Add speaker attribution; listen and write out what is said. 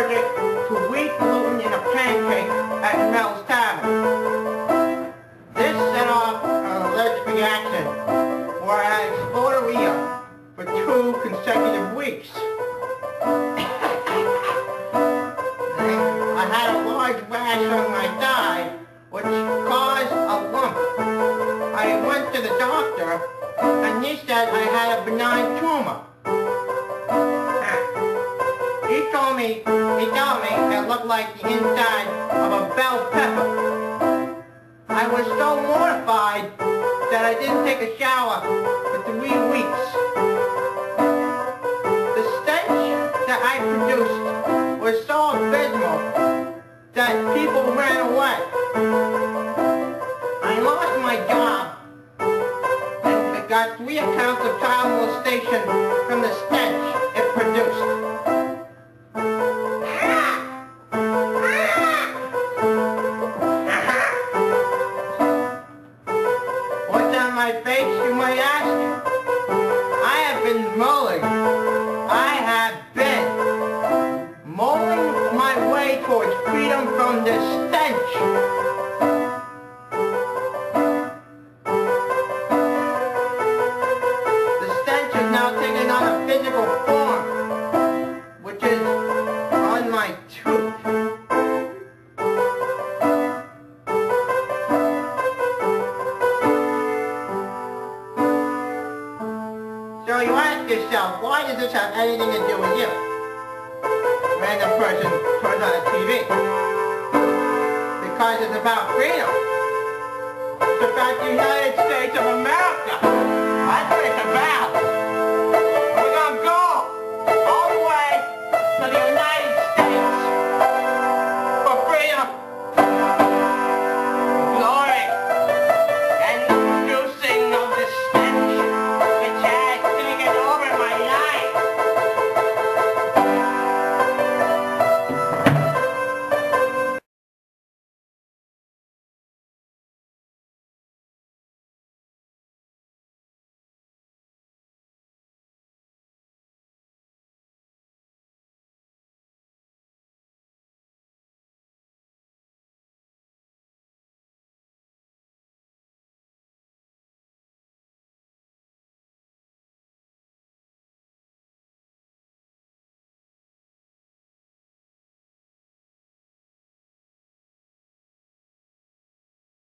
Speaker 1: allergic to wheat gluten in a pancake at Mel's Tavern. This set off an allergic reaction where I had exposure for 2 consecutive weeks. I had a large rash on my thigh, which caused a lump. I went to the doctor, and he said I had a benign tumor. He told me it looked like the inside of a bell pepper. I was so mortified that I didn't take a shower for 3 weeks. The stench that I produced was so abysmal that people ran away. I lost my job and got 3 accounts of child molestation from the stench it produced. What's on my face, you might ask? I have been mulling. I have been mulling my way towards freedom from this stench. The stench is now taking on a physical form, which is on my tooth. So you ask yourself, why does this have anything to do with you? Random person turns on the TV. Because it's about freedom. It's about the United States of America.